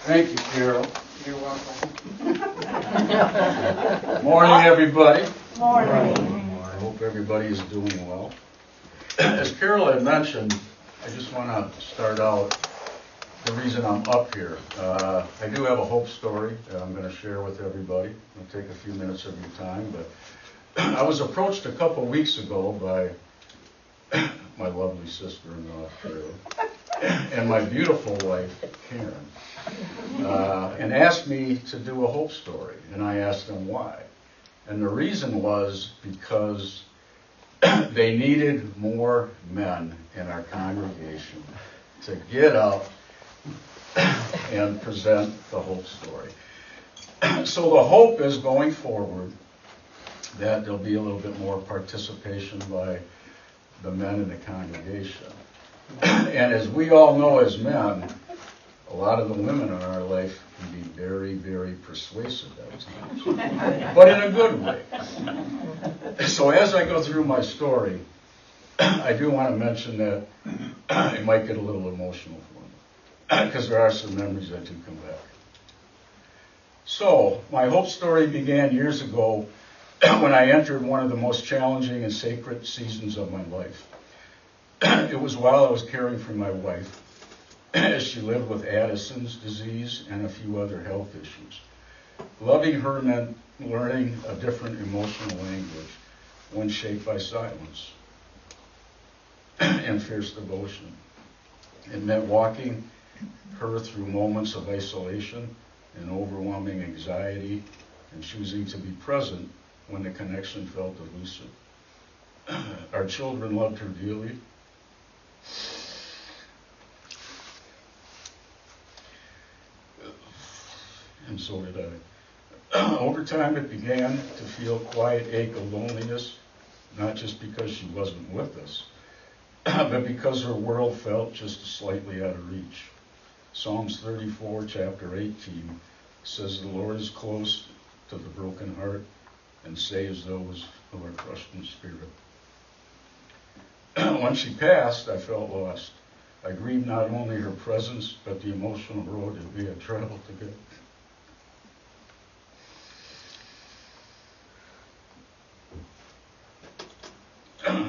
Thank you, Carol. You're welcome. Morning, everybody. Morning. I hope everybody is doing well. As Carol had mentioned, I just want to start out the reason I'm up here. I do have a hope story that I'm going to share with everybody. It'll take a few minutes of your time, but I was approached a couple weeks ago by my lovely sister-in-law, Carol, and my beautiful wife, Karen, and asked me to do a hope story. And I asked them why. And the reason was because they needed more men in our congregation to get up and present the hope story. So the hope is going forward that there'll be a little bit more participation by the men in the congregation. And as we all know as men, a lot of the women in our life can be very, very persuasive at times, but in a good way. So as I go through my story, I do want to mention that it might get a little emotional for me, because there are some memories that do come back. So my hope story began years ago when I entered one of the most challenging and sacred seasons of my life. It was while I was caring for my wife, as she lived with Addison's disease and a few other health issues. Loving her meant learning a different emotional language, one shaped by silence and fierce devotion. It meant walking her through moments of isolation and overwhelming anxiety and choosing to be present when the connection felt elusive. Our children loved her dearly. And so did I. Over time, it began to feel a quiet ache of loneliness, not just because she wasn't with us, but because her world felt just slightly out of reach. Psalms 34, chapter 18, says, "The Lord is close to the broken heart and saves those who are crushed in spirit." When she passed, I felt lost. I grieved not only her presence, but the emotional road that we had traveled together.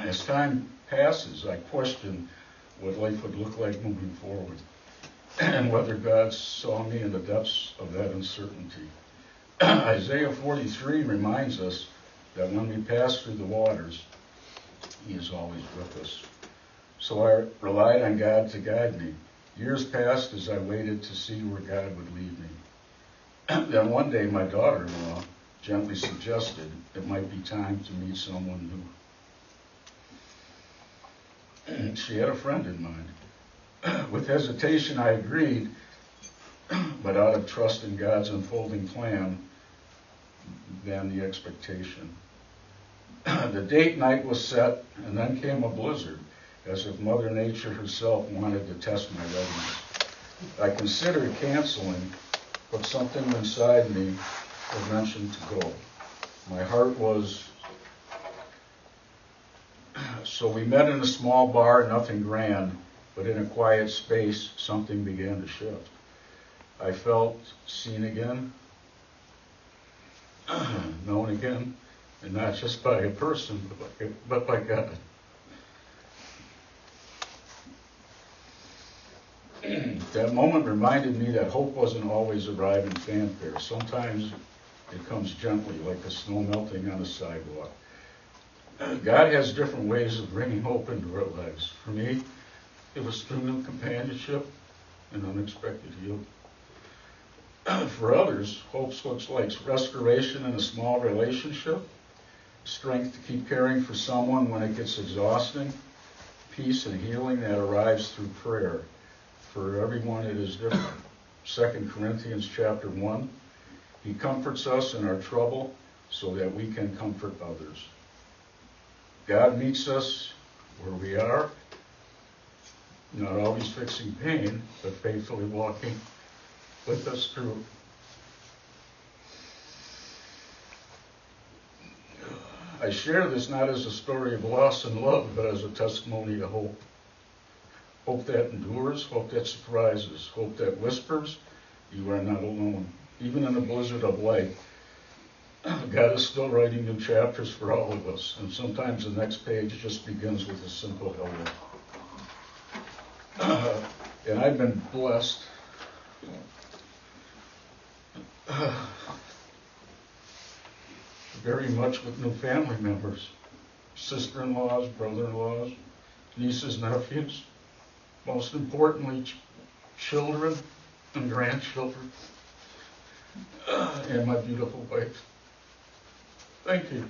As time passes, I question what life would look like moving forward, and whether God saw me in the depths of that uncertainty. Isaiah 43 reminds us that when we pass through the waters, He is always with us. So I relied on God to guide me. Years passed as I waited to see where God would lead me. Then one day my daughter-in-law gently suggested it might be time to meet someone new. She had a friend in mind. With hesitation, I agreed, but out of trust in God's unfolding plan, than the expectation. The date night was set, and then came a blizzard, as if Mother Nature herself wanted to test my readiness. I considered canceling, but something inside me was mentioned to go. My heart was... So we met in a small bar, nothing grand, but in a quiet space, something began to shift. I felt seen again, known again, and not just by a person, but by God. That moment reminded me that hope doesn't always arrive in fanfare. Sometimes it comes gently, like the snow melting on a sidewalk. God has different ways of bringing hope into our lives. For me, it was through new companionship and unexpected healing. For others, hope looks like restoration in a small relationship, strength to keep caring for someone when it gets exhausting, peace and healing that arrives through prayer. For everyone, it is different. 2 Corinthians chapter 1, He comforts us in our trouble so that we can comfort others. God meets us where we are, not always fixing pain, but faithfully walking with us through. I share this not as a story of loss and love, but as a testimony of hope. Hope that endures, hope that surprises, hope that whispers, You are not alone. Even in a blizzard of light, God is still writing new chapters for all of us, and sometimes the next page just begins with a simple hello. And I've been blessed very much with new family members, sister-in-laws, brother-in-laws, nieces, nephews, most importantly, children and grandchildren, and my beautiful wife. Thank you.